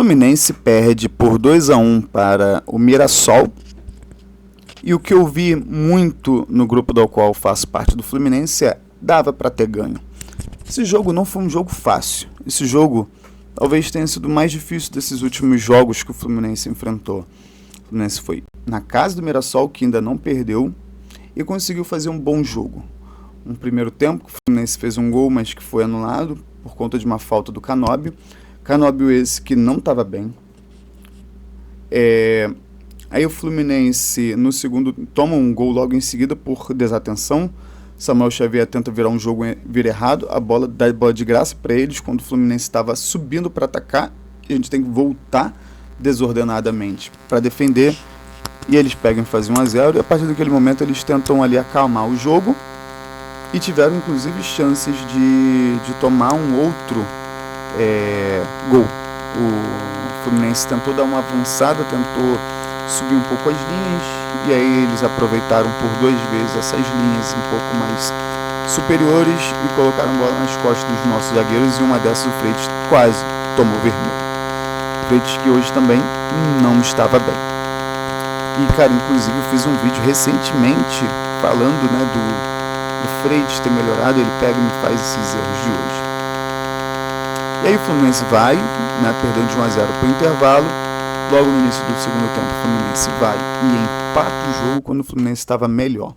Fluminense perde por 2-1 para o Mirassol. E o que eu vi muito no grupo do qual faço parte do Fluminense é: dava para ter ganho. Esse jogo não foi um jogo fácil. Esse jogo talvez tenha sido o mais difícil desses últimos jogos que o Fluminense enfrentou. O Fluminense foi na casa do Mirassol, que ainda não perdeu, e conseguiu fazer um bom jogo. Um primeiro tempo, o Fluminense fez um gol, mas que foi anulado por conta de uma falta do Canóbio. Canóbio esse que não estava bem. Aí o Fluminense, no segundo, toma um gol logo em seguida por desatenção. Samuel Xavier tenta virar um jogo vir errado, a bola dá bola de graça para eles quando o Fluminense estava subindo para atacar, e a gente tem que voltar desordenadamente para defender, e eles pegam e fazem 1-0, e a partir daquele momento eles tentam ali acalmar o jogo, e tiveram inclusive chances de tomar um outro gol. O Fluminense tentou dar uma avançada, tentou subir um pouco as linhas, e aí eles aproveitaram por 2 vezes essas linhas um pouco mais superiores e colocaram a bola nas costas dos nossos zagueiros, e uma dessas o Freitas quase tomou vermelho. O Freitas que hoje também não estava bem. E cara, inclusive eu fiz um vídeo recentemente falando, né, do Freitas ter melhorado. Ele pega e me faz esses erros de hoje. E aí o Fluminense vai, né, perdendo de 1-0 para o intervalo. Logo no início do segundo tempo, o Fluminense vai e empata o jogo quando o Fluminense estava melhor.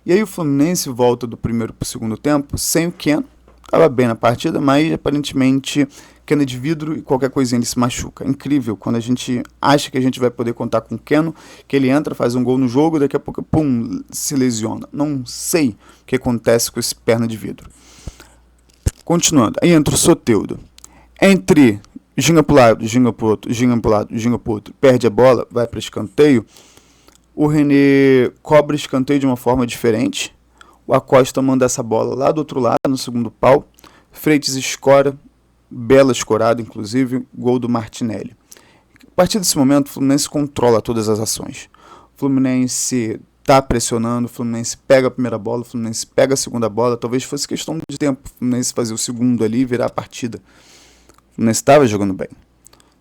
E aí o Fluminense volta do primeiro para o segundo tempo sem o Keno. Estava bem na partida, mas aparentemente Keno é de vidro e qualquer coisinha ele se machuca. Incrível, quando a gente acha que a gente vai poder contar com o Keno, que ele entra, faz um gol no jogo, daqui a pouco, pum, se lesiona. Não sei o que acontece com esse perna de vidro. Continuando, aí entra o Soteldo. Entre ginga para o lado, ginga para o outro, ginga para o lado, ginga para o outro, perde a bola, vai para escanteio. O René cobra escanteio de uma forma diferente. O Acosta manda essa bola lá do outro lado, no segundo pau. Freitas escora, bela escorada, inclusive, gol do Martinelli. A partir desse momento, o Fluminense controla todas as ações. O Fluminense está pressionando, o Fluminense pega a primeira bola, o Fluminense pega a segunda bola. Talvez fosse questão de tempo o Fluminense fazer o segundo ali e virar a partida. O Fluminense estava jogando bem.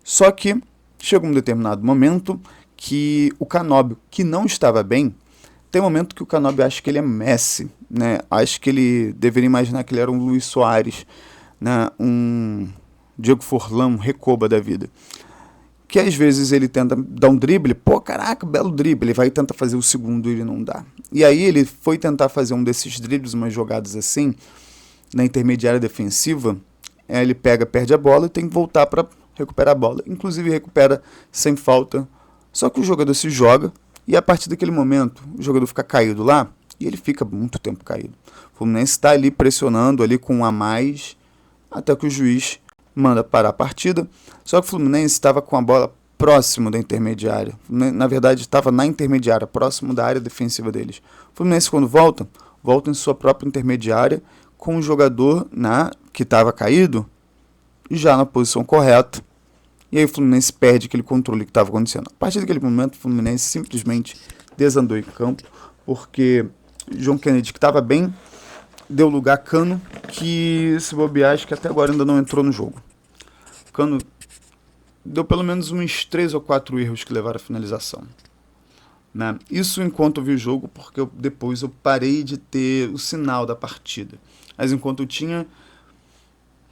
Só que chega um determinado momento que o Canóbio, que não estava bem, tem um momento que o Canóbio acha que ele é Messi, né? Acho que ele deveria imaginar que ele era um Luis Soares, né? Um Diego Forlán, um Recoba da vida. Que às vezes ele tenta dar um drible, pô, caraca, belo drible, ele vai tentar fazer o segundo e ele não dá. E aí ele foi tentar fazer um desses dribles, umas jogadas assim, na intermediária defensiva. Ele perde a bola e tem que voltar para recuperar a bola. Inclusive recupera sem falta. Só que o jogador se joga e a partir daquele momento o jogador fica caído lá e ele fica muito tempo caído. O Fluminense está ali pressionando ali com um a mais até que o juiz manda parar a partida. Só que o Fluminense estava com a bola próximo da intermediária. Na verdade estava na intermediária, próximo da área defensiva deles. O Fluminense quando volta em sua própria intermediária com o jogador que estava caído já na posição correta. E aí o Fluminense perde aquele controle que estava acontecendo. A partir daquele momento, o Fluminense simplesmente desandou em campo, porque John Kennedy, que estava bem, deu lugar a Cano, que se bobear, acho que até agora ainda não entrou no jogo. Cano deu pelo menos uns 3 ou 4 erros que levaram à finalização. Né? Isso enquanto eu vi o jogo, porque depois eu parei de ter o sinal da partida. Mas enquanto eu tinha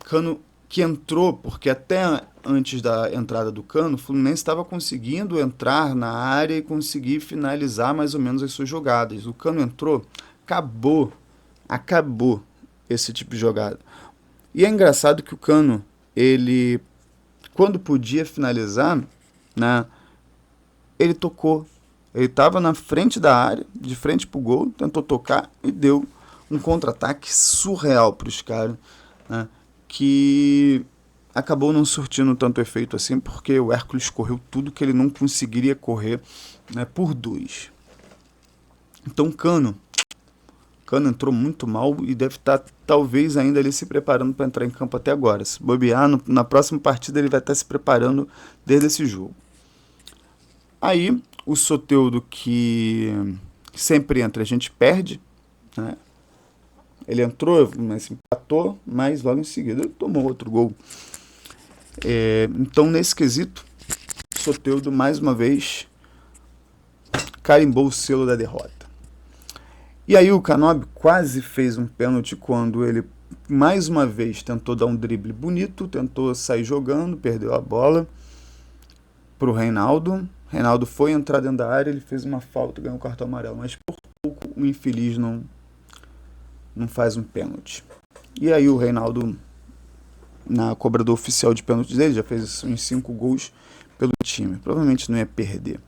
Cano que entrou, porque até antes da entrada do Cano, o Fluminense estava conseguindo entrar na área e conseguir finalizar mais ou menos as suas jogadas. O Cano entrou, acabou esse tipo de jogada. E é engraçado que o Cano, ele, quando podia finalizar, né, ele tocou. Ele estava na frente da área, de frente para o gol, tentou tocar e deu um contra-ataque surreal para os caras, né, que acabou não surtindo tanto efeito assim, porque o Hércules correu tudo que ele não conseguiria correr, né, por 2. Então Cano entrou muito mal e deve estar talvez ainda ali se preparando para entrar em campo até agora. Se bobear, na próxima partida ele vai estar se preparando desde esse jogo. Aí o Soteldo, que sempre entra, a gente perde, né? Ele entrou, mas empatou, mas logo em seguida ele tomou outro gol. Então, nesse quesito, Soteldo, mais uma vez, carimbou o selo da derrota. E aí o Canóbio quase fez um pênalti quando ele, mais uma vez, tentou dar um drible bonito, tentou sair jogando, perdeu a bola para o Reinaldo. Reinaldo foi entrar dentro da área, ele fez uma falta, ganhou um cartão amarelo, mas por pouco o infeliz não faz um pênalti. E aí o Reinaldo, na cobrador oficial de pênalti dele, já fez uns 5 gols pelo time. Provavelmente não ia perder.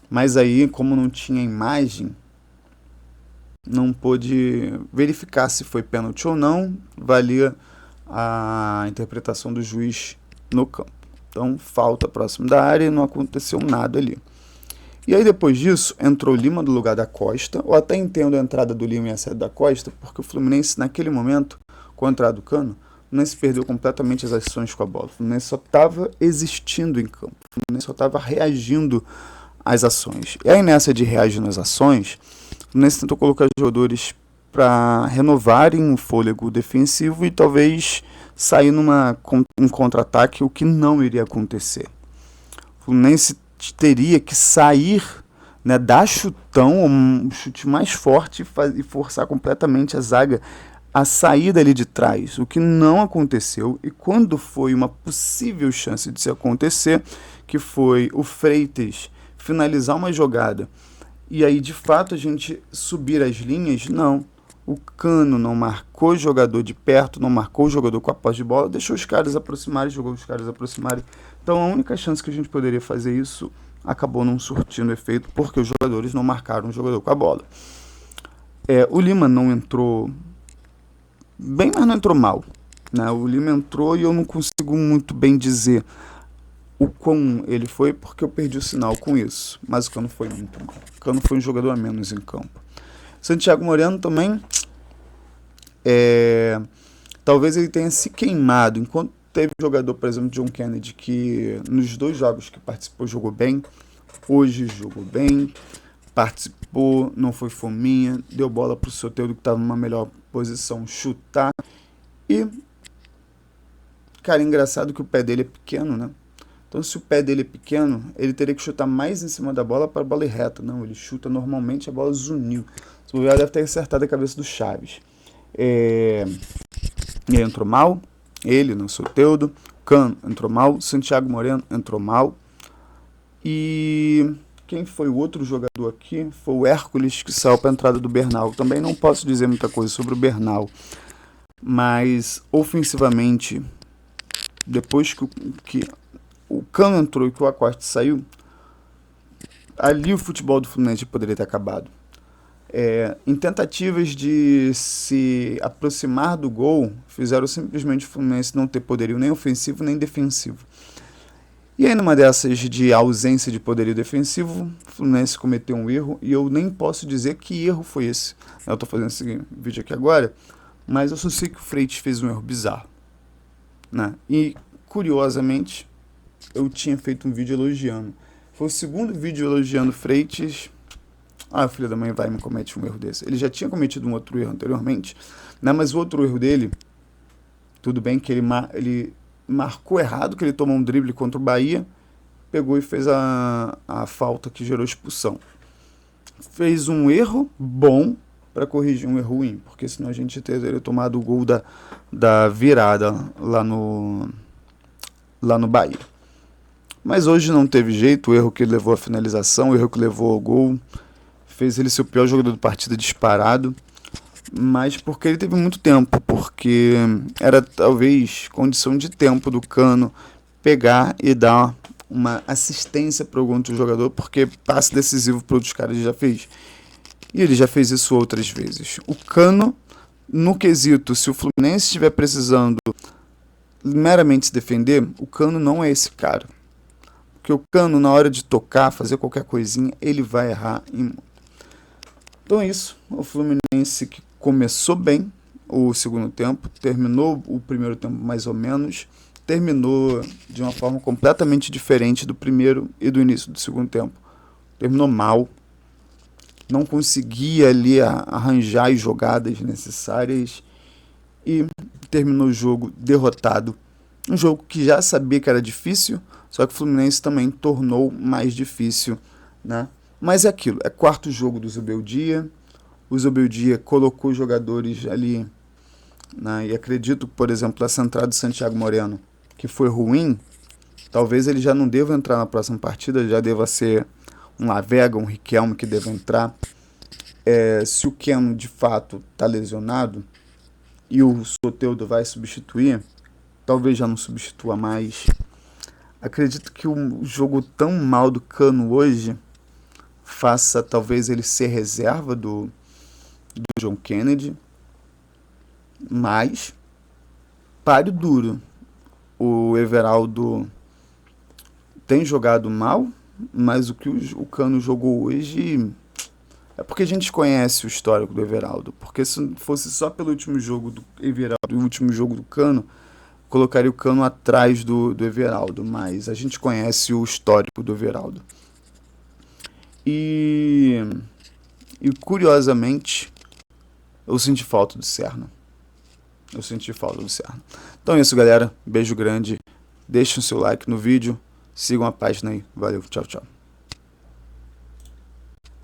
Mas aí, como não tinha imagem, não pôde verificar se foi pênalti ou não, valia a interpretação do juiz no campo. Então, falta próximo da área e não aconteceu nada ali. E aí, depois disso, entrou o Lima no lugar da Costa. Eu até entendo a entrada do Lima e a saída da Costa, porque o Fluminense, naquele momento, com a entrada do Cano, o Fluminense perdeu completamente as ações com a bola. O Fluminense só estava existindo em campo. O Fluminense só estava reagindo às ações. E aí, nessa de reagir às ações, o Fluminense tentou colocar jogadores para renovarem o fôlego defensivo e talvez sair um contra-ataque, o que não iria acontecer. O Fluminense teria que sair, né, dar chutão, um chute mais forte e forçar completamente a zaga a sair dali de trás, o que não aconteceu. E quando foi uma possível chance de se acontecer, que foi o Freitas finalizar uma jogada e aí de fato a gente subir as linhas, não. O Cano não marcou o jogador de perto, não marcou o jogador com a posse de bola, deixou os caras aproximarem, jogou os caras aproximarem. Então a única chance que a gente poderia fazer isso acabou não surtindo efeito, porque os jogadores não marcaram o jogador com a bola. O Lima não entrou bem, mas não entrou mal, né? O Lima entrou e eu não consigo muito bem dizer o quão ele foi, porque eu perdi o sinal com isso. Mas o Cano foi muito mal. O Cano foi um jogador a menos em campo. Santiago Moreno também, talvez ele tenha se queimado. Enquanto teve um jogador, por exemplo, John Kennedy, que nos 2 jogos que participou jogou bem, hoje jogou bem, participou, não foi fominha, deu bola para o Soteldo que estava numa melhor posição chutar. E, cara, engraçado que o pé dele é pequeno, né? Então, se o pé dele é pequeno, ele teria que chutar mais em cima da bola para a bola ir reta. Não, ele chuta normalmente, a bola zuniu. O Vitória deve ter acertado a cabeça do Chaves. Ele entrou mal, ele, não, Soteldo. Cano entrou mal, Santiago Moreno entrou mal. E quem foi o outro jogador aqui? Foi o Hércules, que saiu para a entrada do Bernal. Também não posso dizer muita coisa sobre o Bernal, mas ofensivamente, depois que o Cano entrou e que o Acosta saiu, ali o futebol do Fluminense poderia ter acabado. Em tentativas de se aproximar do gol, fizeram simplesmente o Fluminense não ter poderio nem ofensivo nem defensivo. E aí, numa dessas de ausência de poderio defensivo, o Fluminense cometeu um erro, e eu nem posso dizer que erro foi esse. Eu estou fazendo esse vídeo aqui agora, mas eu só sei que o Freitas fez um erro bizarro, né? E, curiosamente, eu tinha feito um vídeo elogiando. Foi o segundo vídeo elogiando o Freitas. O filho da mãe vai e me comete um erro desse. Ele já tinha cometido um outro erro anteriormente, né? Mas o outro erro dele, tudo bem que ele marcou errado, que ele tomou um drible contra o Bahia, pegou e fez a falta que gerou expulsão. Fez um erro bom para corrigir um erro ruim, porque senão a gente teria tomado o gol da virada lá no Bahia. Mas hoje não teve jeito, o erro que levou à finalização, o erro que levou ao gol, fez ele ser o pior jogador da partida disparado, mas porque ele teve muito tempo, porque era talvez condição de tempo do Cano pegar e dar uma assistência para algum outro jogador, porque passe decisivo para outros caras ele já fez. E ele já fez isso outras vezes. O Cano, no quesito, se o Fluminense estiver precisando meramente se defender, o Cano não é esse cara. Porque o Cano, na hora de tocar, fazer qualquer coisinha, ele vai errar. Então é isso. O Fluminense que começou bem o segundo tempo, terminou o primeiro tempo mais ou menos, terminou de uma forma completamente diferente do primeiro e do início do segundo tempo. Terminou mal. Não conseguia ali arranjar as jogadas necessárias e terminou o jogo derrotado Um jogo que já sabia que era difícil, só que o Fluminense também tornou mais difícil, né? Mas é aquilo, é quarto jogo do Zubeldia. O Zubeldia colocou os jogadores ali, né? E acredito, por exemplo, essa entrada do Santiago Moreno, que foi ruim, talvez ele já não deva entrar na próxima partida, já deva ser um Lavega, um Riquelme que deva entrar. Se o Keno de fato está lesionado e o Soteldo vai substituir, talvez já não substitua mais. Acredito que o jogo tão mal do Cano hoje faça talvez ele ser reserva do John Kennedy, mas páreo duro. O Everaldo tem jogado mal, mas o que o Cano jogou hoje é porque a gente conhece o histórico do Everaldo. Porque se fosse só pelo último jogo do Everaldo e o último jogo do Cano, colocaria o Cano atrás do Everaldo, mas a gente conhece o histórico do Everaldo. E curiosamente, eu senti falta do Serna. Então é isso, galera. Beijo grande. Deixem o seu like no vídeo. Sigam a página aí. Valeu, tchau, tchau.